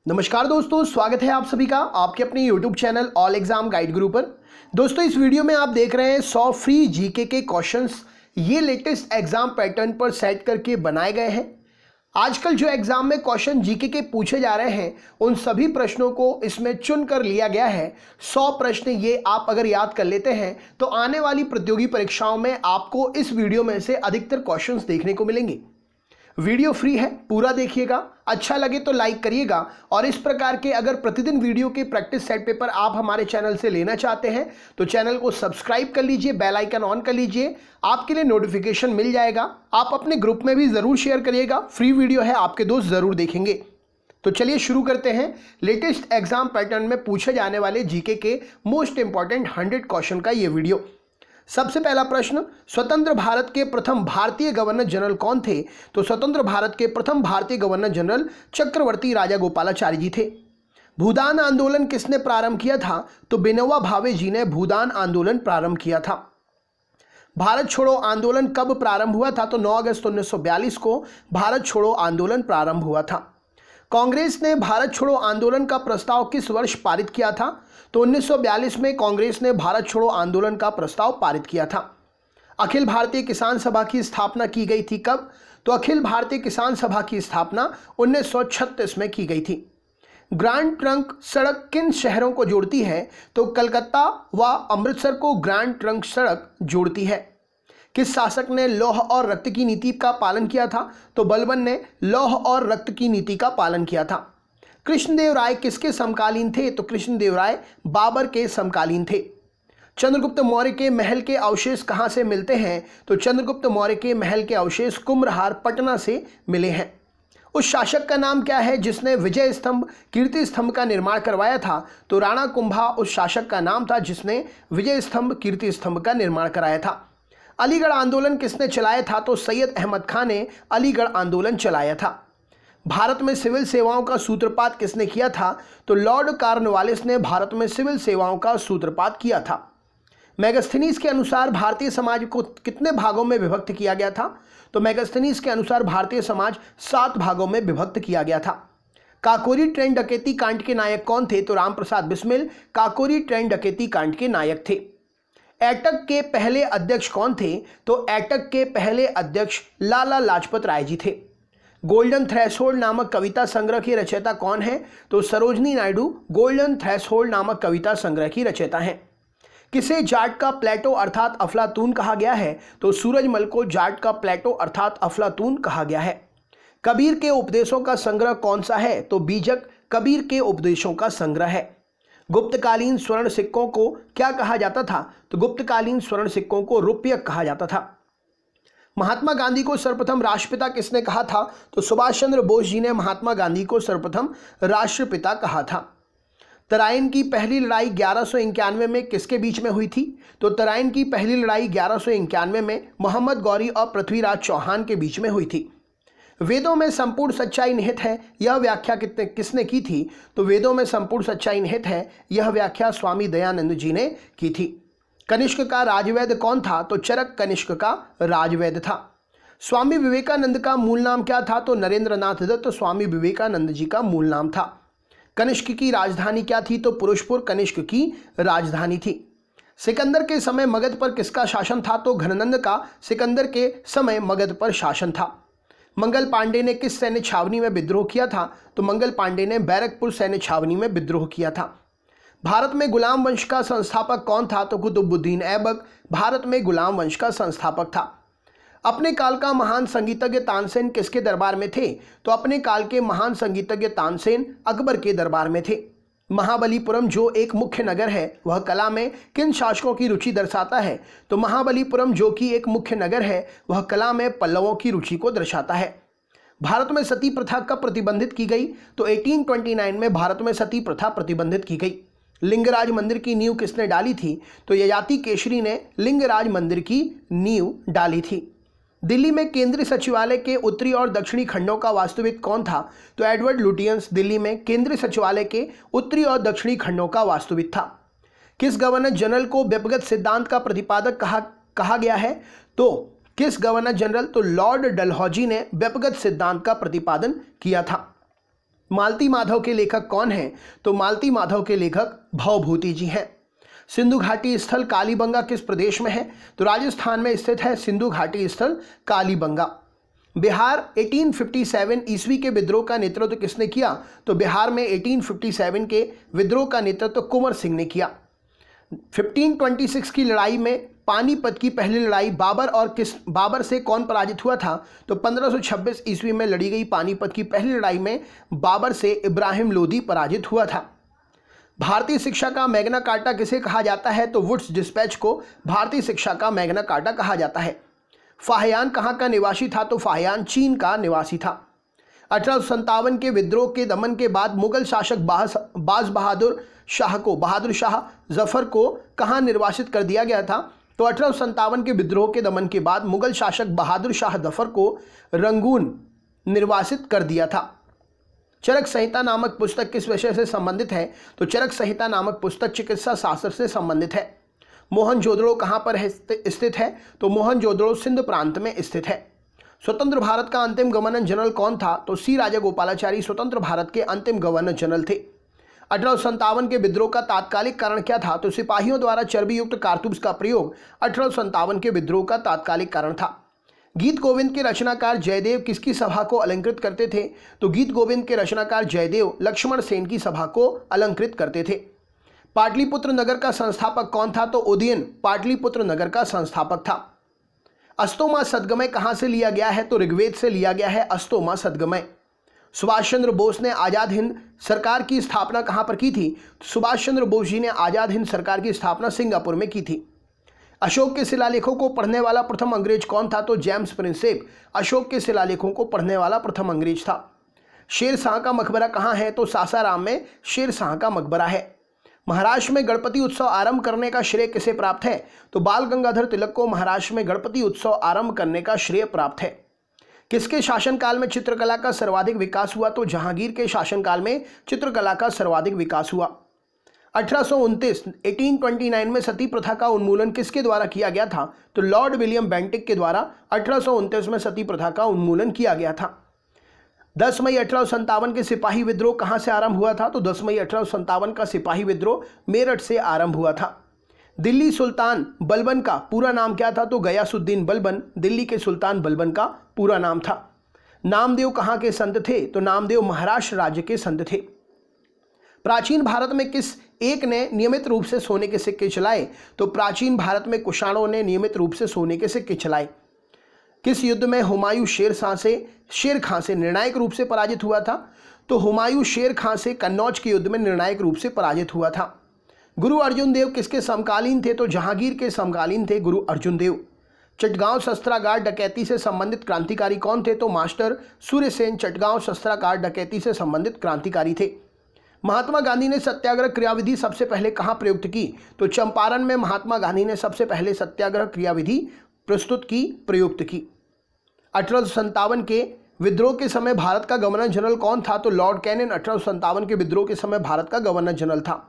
नमस्कार दोस्तों, स्वागत है आप सभी का आपके अपने YouTube channel all exam guide गुरु पर। दोस्तों, इस वीडियो में आप देख रहे हैं 100 फ्री जीके के क्वेश्चंस। ये लेटेस्ट एग्जाम पैटर्न पर सेट करके बनाए गए हैं। आजकल जो एग्जाम में क्वेश्चन जीके के पूछे जा रहे हैं उन सभी प्रश्नों को इसमें चुन कर लिया गया है। 100 प्रश्न ये आप अगर याद कर लेते हैं तो आने वाली प्रतियोगी परीक्षाओं में आपको इस वीडियो में से अधिकतर क्वेश्चंस देखने को मिलेंगे। वीडियो फ्री है, पूरा देखिएगा, अच्छा लगे तो लाइक करिएगा। और इस प्रकार के अगर प्रतिदिन वीडियो के प्रैक्टिस सेट पेपर आप हमारे चैनल से लेना चाहते हैं तो चैनल को सब्सक्राइब कर लीजिए, बेल आइकन ऑन कर लीजिए, आपके लिए नोटिफिकेशन मिल जाएगा। आप अपने ग्रुप में भी ज़रूर शेयर करिएगा, फ्री वीडियो है, आपके दोस्त ज़रूर देखेंगे। तो चलिए शुरू करते हैं लेटेस्ट एग्जाम पैटर्न में पूछे जाने वाले जीके के मोस्ट इंपॉर्टेंट 100 क्वेश्चन का ये वीडियो। सबसे पहला प्रश्न, स्वतंत्र भारत के प्रथम भारतीय गवर्नर जनरल कौन थे? तो स्वतंत्र भारत के प्रथम भारतीय गवर्नर जनरल चक्रवर्ती राजा गोपालाचारी जी थे। भूदान आंदोलन किसने प्रारंभ किया था? तो विनोबा भावे जी ने भूदान आंदोलन प्रारंभ किया था। भारत छोड़ो आंदोलन कब प्रारंभ हुआ था? तो 9 अगस्त 1942 को भारत छोड़ो आंदोलन प्रारंभ हुआ था। कांग्रेस ने भारत छोड़ो आंदोलन का प्रस्ताव किस वर्ष पारित किया था? तो 1942 में कांग्रेस ने भारत छोड़ो आंदोलन का प्रस्ताव पारित किया था। अखिल भारतीय किसान सभा की स्थापना की गई थी कब? तो अखिल भारतीय किसान सभा की स्थापना 1936 में की गई थी। ग्रैंड ट्रंक सड़क किन शहरों को जोड़ती है? तो कलकत्ता व अमृतसर को ग्रैंड ट्रंक सड़क जोड़ती है। किस शासक ने लौह और रक्त की नीति का पालन किया था? तो बलबन ने लौह और रक्त की नीति का पालन किया था। कृष्णदेव राय किसके समकालीन थे? तो कृष्णदेव राय बाबर के समकालीन थे। चंद्रगुप्त मौर्य के महल के अवशेष कहाँ से मिलते हैं? तो चंद्रगुप्त मौर्य के महल के अवशेष कुम्भरहार पटना से मिले हैं। उस शासक का नाम क्या है जिसने विजय स्तंभ कीर्ति स्तंभ का निर्माण करवाया था? तो राणा कुंभा उस शासक का नाम था जिसने विजय स्तंभ कीर्ति स्तंभ का निर्माण कराया था। अलीगढ़ आंदोलन किसने चलाया था? तो सैयद अहमद खान ने अलीगढ़ आंदोलन चलाया था। भारत में सिविल सेवाओं का सूत्रपात किसने किया था? तो लॉर्ड कॉर्नवालिस ने भारत में सिविल सेवाओं का सूत्रपात किया था। मैगस्थनीज के अनुसार भारतीय समाज को कितने भागों में विभक्त किया गया था? तो मैगस्थनीज के अनुसार भारतीय समाज 7 भागों में विभक्त किया गया था। काकोरी ट्रेन डकैती कांड के नायक कौन थे? तो रामप्रसाद बिस्मिल काकोरी ट्रेन डकैती कांड के नायक थे। एटक के पहले अध्यक्ष कौन थे? तो एटक के पहले अध्यक्ष लाला लाजपत राय जी थे। गोल्डन थ्रेशोल्ड नामक कविता संग्रह की रचयिता कौन है? तो सरोजनी नायडू गोल्डन थ्रेशोल्ड नामक कविता संग्रह की रचयिता हैं। किसे जाट का प्लेटो अर्थात अफलातून कहा गया है? तो सूरजमल को जाट का प्लेटो अर्थात अफलातून कहा गया है। कबीर के उपदेशों का संग्रह कौन सा है? तो बीजक कबीर के उपदेशों का संग्रह है। गुप्तकालीन स्वर्ण सिक्कों को क्या कहा जाता था? तो गुप्तकालीन स्वर्ण सिक्कों को रुपयक कहा जाता था। महात्मा गांधी को सर्वप्रथम राष्ट्रपिता किसने कहा था? तो सुभाष चंद्र बोस जी ने महात्मा गांधी को सर्वप्रथम राष्ट्रपिता कहा था। तराइन की पहली लड़ाई 1191 में किसके बीच में हुई थी? तो तराइन की पहली लड़ाई 1191 में मोहम्मद गौरी और पृथ्वीराज चौहान के बीच में हुई थी। वेदों में संपूर्ण सच्चाई निहित है, यह व्याख्या किसने की थी? तो वेदों में संपूर्ण सच्चाई निहित है, यह व्याख्या स्वामी दयानंद जी ने की थी। कनिष्क का राजवैद्य कौन था? तो चरक कनिष्क का राजवैद्य था। स्वामी विवेकानंद का मूल नाम क्या था? तो नरेंद्रनाथ दत्त स्वामी विवेकानंद जी का मूल नाम था। कनिष्क की राजधानी क्या थी? तो पुरुषपुर कनिष्क की राजधानी थी। सिकंदर के समय मगध पर किसका शासन था? तो घननंद का सिकंदर के समय मगध पर शासन था। मंगल पांडे ने किस सैन्य छावनी में विद्रोह किया था? तो मंगल पांडे ने बैरकपुर सैन्य छावनी में विद्रोह किया था। भारत में गुलाम वंश का संस्थापक कौन था? तो कुतुबुद्दीन ऐबक भारत में गुलाम वंश का संस्थापक था। अपने काल का महान संगीतज्ञ तानसेन किसके दरबार में थे? तो अपने काल के महान संगीतज्ञ तानसेन अकबर के दरबार में थे। महाबलीपुरम जो एक मुख्य नगर है वह कला में किन शासकों की रुचि दर्शाता है? तो महाबलीपुरम जो कि एक मुख्य नगर है वह कला में पल्लवों की रुचि को दर्शाता है। भारत में सती प्रथा कब प्रतिबंधित की गई? तो 1829 में भारत में सती प्रथा प्रतिबंधित की गई। लिंगराज मंदिर की नींव किसने डाली थी? तो ययाति केशरी ने लिंगराज मंदिर की नींव डाली थी। दिल्ली में केंद्रीय सचिवालय के उत्तरी और दक्षिणी खंडों का वास्तुविद कौन था? तो एडवर्ड लुटियंस दिल्ली में केंद्रीय सचिवालय के उत्तरी और दक्षिणी खंडों का वास्तुविद था। किस गवर्नर जनरल को व्यक्तिगत सिद्धांत का प्रतिपादक कहा गया है? तो किस गवर्नर जनरल? तो लॉर्ड डलहौजी ने व्यक्तिगत सिद्धांत का प्रतिपादन किया था। मालती माधव के लेखक कौन हैं? तो मालती माधव के लेखक भवभूति जी हैं। सिंधु घाटी स्थल कालीबंगा किस प्रदेश में है? तो राजस्थान में स्थित है सिंधु घाटी स्थल कालीबंगा। बिहार 1857 ईस्वी के विद्रोह का नेतृत्व किसने किया? तो बिहार में 1857 के विद्रोह का नेतृत्व कुंवर सिंह ने किया। 1526 की लड़ाई में पानीपत की पहली लड़ाई बाबर से कौन पराजित हुआ था? तो 1526 ईस्वी में लड़ी गई पानीपत की पहली लड़ाई में बाबर से इब्राहिम लोदी पराजित हुआ था। भारतीय शिक्षा का मैग्ना कार्टा किसे कहा जाता है? तो वुड्स डिस्पैच को भारतीय शिक्षा का मैग्ना कार्टा कहा जाता है। फाहियान कहाँ का निवासी था? तो फाहियान चीन का निवासी था। 1857 के विद्रोह के दमन के बाद मुगल शासक बाज बहादुर शाह जफर को कहाँ निर्वासित कर दिया गया था? तो 1857 के विद्रोह के दमन के बाद मुगल शासक बहादुर शाह जफर को रंगून निर्वासित कर दिया था। चरक संहिता नामक पुस्तक किस विषय से संबंधित है? तो चरक संहिता नामक पुस्तक चिकित्सा शास्त्र से संबंधित है। मोहनजोदड़ो कहाँ पर स्थित है? तो मोहनजोदड़ो सिंध प्रांत में स्थित है। स्वतंत्र भारत का अंतिम गवर्नर जनरल कौन था? तो सी राजागोपालाचारी स्वतंत्र भारत के अंतिम गवर्नर जनरल थे। 1857 के विद्रोह का तात्कालिक कारण क्या था? तो सिपाहियों द्वारा चर्बी युक्त कारतूस का प्रयोग 1857 के विद्रोह का तात्कालिक कारण था। गीत गोविंद के रचनाकार जयदेव किसकी सभा को अलंकृत करते थे? तो गीत गोविंद के रचनाकार जयदेव लक्ष्मण सेन की सभा को अलंकृत करते थे। पाटलिपुत्र नगर का संस्थापक कौन था? तो उदयन पाटलिपुत्र नगर का संस्थापक था। अस्तोमा सद्गमय कहाँ से लिया गया है? तो ऋग्वेद से लिया गया है अस्तोमा सद्गमय। सुभाष चंद्र बोस ने आज़ाद हिंद सरकार की स्थापना कहाँ पर की थी? सुभाष चंद्र बोस जी ने आज़ाद हिंद सरकार की स्थापना सिंगापुर में की थी। अशोक के शिलालेखों को पढ़ने वाला प्रथम अंग्रेज कौन था? तो जेम्स प्रिंसेप अशोक के शिलालेखों को पढ़ने वाला प्रथम अंग्रेज था। शेर शाह का मकबरा कहाँ है? तो सासाराम में शेर शाह का मकबरा है। महाराष्ट्र में गणपति उत्सव आरंभ करने का श्रेय किसे प्राप्त है? तो बाल गंगाधर तिलक को महाराष्ट्र में गणपति उत्सव आरंभ करने का श्रेय प्राप्त है। किसके शासनकाल में चित्रकला का सर्वाधिक विकास हुआ? तो जहांगीर के शासनकाल में चित्रकला का सर्वाधिक विकास हुआ। 1829 में सती प्रथा का उन्मूलन किसके द्वारा किया गया था? तो लॉर्ड विलियम बेंटिक के द्वारा 1829 में सती प्रथा का उन्मूलन किया गया था। 10 मई 1857 के सिपाही विद्रोह कहाँ से आरंभ हुआ था? तो 10 मई 1857 का सिपाही विद्रोह मेरठ से आरंभ हुआ था। दिल्ली सुल्तान बलबन का पूरा नाम क्या था? तो गयासुद्दीन बलबन दिल्ली के सुल्तान बलबन का पूरा नाम था। नामदेव कहाँ के संत थे? तो नामदेव महाराष्ट्र राज्य के संत थे। प्राचीन भारत में किस एक ने नियमित रूप से सोने के सिक्के चलाए? तो प्राचीन भारत में कुषाणों ने नियमित रूप से सोने के सिक्के चलाए। किस युद्ध में हुमायूं शेर खां से निर्णायक रूप से पराजित हुआ था? तो हुमायूं शेर खां से कन्नौज के युद्ध में निर्णायक रूप से पराजित हुआ था। गुरु अर्जुन देव किसके समकालीन थे? तो जहांगीर के समकालीन थे गुरु अर्जुन देव। चटगांव शस्त्रागार डकैती से संबंधित क्रांतिकारी कौन थे? तो मास्टर सूर्यसेन चटगांव शस्त्रागार डकैती से संबंधित क्रांतिकारी थे। महात्मा गांधी ने सत्याग्रह क्रियाविधि सबसे पहले कहाँ प्रयुक्त की? तो चंपारण में महात्मा गांधी ने सबसे पहले सत्याग्रह क्रियाविधि प्रयुक्त की। 1857 के विद्रोह के समय भारत का गवर्नर जनरल कौन था? तो लॉर्ड कैनिंग 1857 के विद्रोह के समय भारत का गवर्नर जनरल था।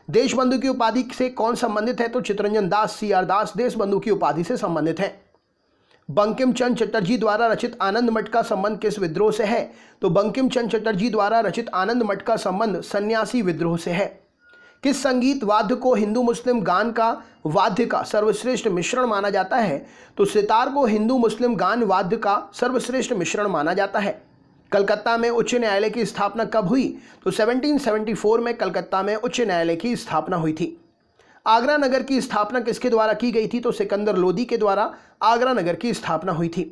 देशबंधु की उपाधि से कौन संबंधित है? तो चित्तरंजन दास सीआर दास देशबंधु की उपाधि से संबंधित है। बंकिम चंद्र चटर्जी द्वारा रचित आनंद मठ का संबंध किस विद्रोह से है? तो बंकिम चंद्र चटर्जी द्वारा रचित आनंद मठ का संबंध सन्यासी विद्रोह से है। किस संगीत वाद्य को हिंदू मुस्लिम गान का वाद्य का सर्वश्रेष्ठ मिश्रण माना जाता है? तो सितार को हिंदू मुस्लिम गान वाद्य का सर्वश्रेष्ठ मिश्रण माना जाता है। कलकत्ता में उच्च न्यायालय की स्थापना कब हुई? तो 1774 में कलकत्ता में उच्च न्यायालय की स्थापना हुई थी। आगरा नगर की स्थापना किसके द्वारा की गई थी? तो सिकंदर लोदी के द्वारा आगरा नगर की स्थापना हुई थी।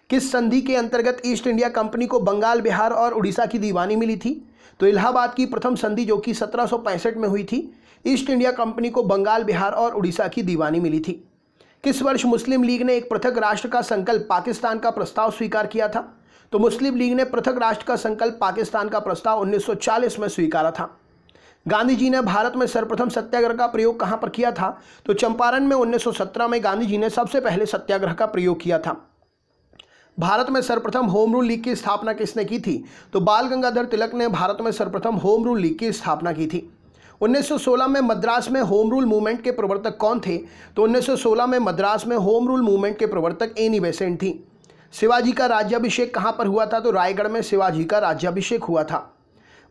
किस संधि के अंतर्गत ईस्ट इंडिया कंपनी को बंगाल, बिहार और उड़ीसा की दीवानी मिली थी? तो इलाहाबाद की प्रथम संधि जो कि 1765 में हुई थी, ईस्ट इंडिया कंपनी को बंगाल, बिहार और उड़ीसा की दीवानी मिली थी। किस वर्ष मुस्लिम लीग ने एक पृथक राष्ट्र का संकल्प पाकिस्तान का प्रस्ताव स्वीकार किया था? तो मुस्लिम लीग ने पृथक राष्ट्र का संकल्प पाकिस्तान का प्रस्ताव 1940 में स्वीकारा था। गांधी जी ने भारत में सर्वप्रथम सत्याग्रह का प्रयोग कहां पर किया था? तो चंपारण में 1917 में गांधी जी ने सबसे पहले सत्याग्रह का प्रयोग किया था। भारत में सर्वप्रथम होम रूल लीग की स्थापना किसने की थी? तो बाल गंगाधर तिलक ने भारत में सर्वप्रथम होम रूल लीग की स्थापना की थी। 1916 में मद्रास में होम रूल मूवमेंट के प्रवर्तक कौन थे? तो 1916 में मद्रास में होम रूल मूवमेंट के प्रवर्तक एनी बेसेंट थी। शिवाजी का राज्याभिषेक कहां पर हुआ था? तो रायगढ़ में शिवाजी का राज्याभिषेक हुआ था।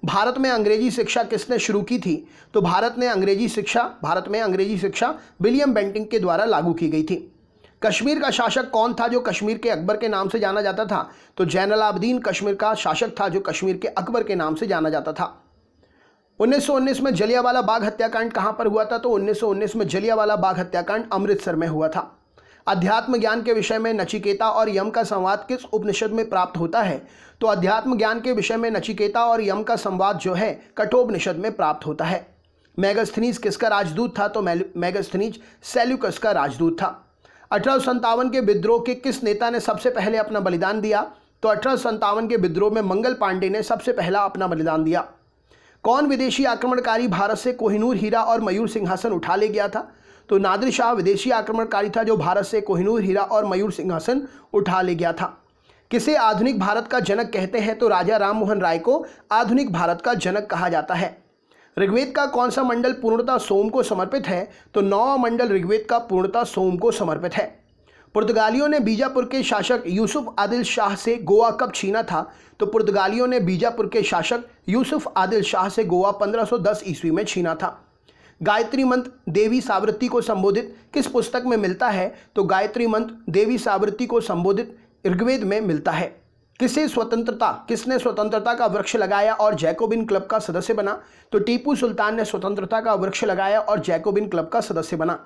भारत में अंग्रेजी शिक्षा किसने शुरू की थी? तो भारत में अंग्रेजी शिक्षा विलियम बेंटिक के द्वारा लागू की गई थी। कश्मीर का शासक कौन था जो कश्मीर के अकबर के नाम से जाना जाता था? तो जैनुलाब्दीन कश्मीर का शासक था जो कश्मीर के अकबर के नाम से जाना जाता था। 1919 में जलियांवाला बाग हत्याकांड कहां पर हुआ था? तो 1919 में जलियांवाला बाग हत्याकांड अमृतसर में हुआ था। अध्यात्म ज्ञान के विषय में नचिकेता और यम का संवाद किस उपनिषद में प्राप्त होता है? तो अध्यात्म ज्ञान के विषय में नचिकेता और यम का संवाद जो है कठोपनिषद में प्राप्त होता है। मेगास्थनीज किसका राजदूत था? तो मेगास्थनीज सेल्यूकस का राजदूत था। 1857 के विद्रोह के किस नेता ने सबसे पहले अपना बलिदान दिया? तो 1857 के विद्रोह में मंगल पांडे ने सबसे पहला अपना बलिदान दिया। कौन विदेशी आक्रमणकारी भारत से कोहिनूर हीरा और मयूर सिंहासन उठा ले गया था? तो नादिर शाह विदेशी आक्रमणकारी था जो भारत से कोहिनूर हीरा और मयूर सिंहासन उठा ले गया था। किसे आधुनिक भारत का जनक कहते हैं? तो राजा राम मोहन राय को आधुनिक भारत का जनक कहा जाता है। ऋग्वेद का कौन सा मंडल पूर्णतः सोम को समर्पित है? तो 9वां मंडल ऋग्वेद का पूर्णतः सोम को समर्पित है। पुर्तगालियों ने बीजापुर के शासक यूसुफ आदिल शाह से गोवा कब छीना था? तो पुर्तगालियों ने बीजापुर के शासक यूसुफ आदिल शाह से गोवा 1510 ईस्वी में छीना था। गायत्री मंत्र देवी सावित्री को संबोधित किस पुस्तक में मिलता है? तो गायत्री मंत्र देवी सावित्री को संबोधित ऋग्वेद में मिलता है। किसने स्वतंत्रता का वृक्ष लगाया और जैकोबिन क्लब का सदस्य बना? तो टीपू सुल्तान ने स्वतंत्रता का वृक्ष लगाया और जैकोबिन क्लब का सदस्य बना।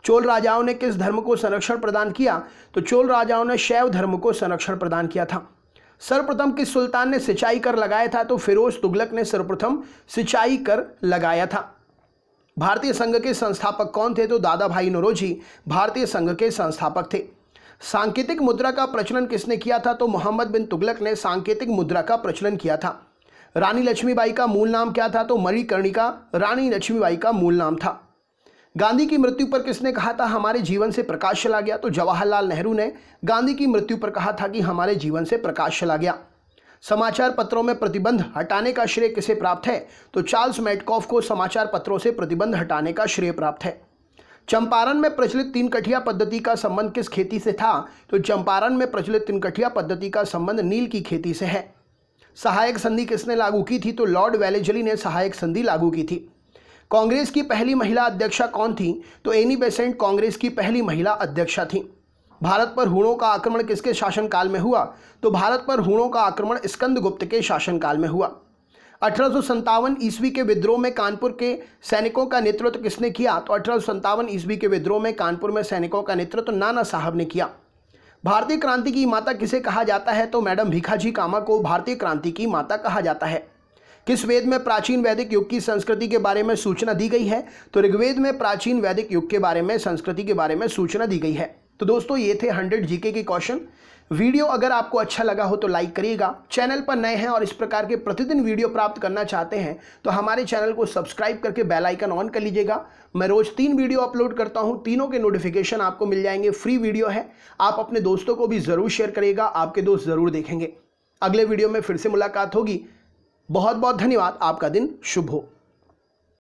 चोल राजाओं ने किस धर्म को संरक्षण प्रदान किया? तो चोल राजाओं ने शैव धर्म को संरक्षण प्रदान किया था। सर्वप्रथम किस सुल्तान ने सिंचाई कर लगाया था? तो फिरोज तुगलक ने सर्वप्रथम सिंचाई कर लगाया था। भारतीय संघ के संस्थापक कौन थे? तो दादा भाई नौरोजी भारतीय संघ के संस्थापक थे। सांकेतिक मुद्रा का प्रचलन किसने किया था? तो मोहम्मद बिन तुगलक ने सांकेतिक मुद्रा का प्रचलन किया था। रानी लक्ष्मीबाई का मूल नाम क्या था? तो मणिकर्णिका रानी लक्ष्मीबाई का मूल नाम था। गांधी की मृत्यु पर किसने कहा था हमारे जीवन से प्रकाश चला गया? तो जवाहरलाल नेहरू ने गांधी की मृत्यु पर कहा था कि हमारे जीवन से प्रकाश चला गया। समाचार पत्रों में प्रतिबंध हटाने का श्रेय किसे प्राप्त है? तो चार्ल्स मैडकॉफ को समाचार पत्रों से प्रतिबंध हटाने का श्रेय प्राप्त है। चंपारण में प्रचलित 3 कठिया पद्धति का संबंध किस खेती से था? तो चंपारण में प्रचलित 3 कठिया पद्धति का संबंध नील की खेती से है। सहायक संधि किसने लागू की थी? तो लॉर्ड वेलेस्ली ने सहायक संधि लागू की थी। कांग्रेस की पहली महिला अध्यक्षा कौन थी? तो एनी बेसेंट कांग्रेस की पहली महिला अध्यक्षा थी। भारत पर हूणों का आक्रमण किसके शासनकाल में हुआ? तो भारत पर हूणों का आक्रमण स्कंदगुप्त के शासनकाल में हुआ। 1857 ईस्वी के विद्रोह में कानपुर के सैनिकों का नेतृत्व किसने किया? तो 1857 ईस्वी के विद्रोह में कानपुर में सैनिकों का नेतृत्व नाना साहब ने किया। भारतीय क्रांति की माता किसे कहा जाता है? तो मैडम भीखाजी कामा को भारतीय क्रांति की माता कहा जाता है। किस वेद में प्राचीन वैदिक युग की संस्कृति के बारे में सूचना दी गई है? तो ऋग्वेद में प्राचीन वैदिक युग के बारे में संस्कृति के बारे में सूचना दी गई है। तो दोस्तों ये थे 100 जीके के क्वेश्चन। वीडियो अगर आपको अच्छा लगा हो तो लाइक करिएगा। चैनल पर नए हैं और इस प्रकार के प्रतिदिन वीडियो प्राप्त करना चाहते हैं तो हमारे चैनल को सब्सक्राइब करके बेल आइकन ऑन कर लीजिएगा। मैं रोज 3 वीडियो अपलोड करता हूं, तीनों के नोटिफिकेशन आपको मिल जाएंगे। फ्री वीडियो है, आप अपने दोस्तों को भी जरूर शेयर करिएगा, आपके दोस्त जरूर देखेंगे। अगले वीडियो में फिर से मुलाकात होगी। बहुत बहुत धन्यवाद। आपका दिन शुभ हो।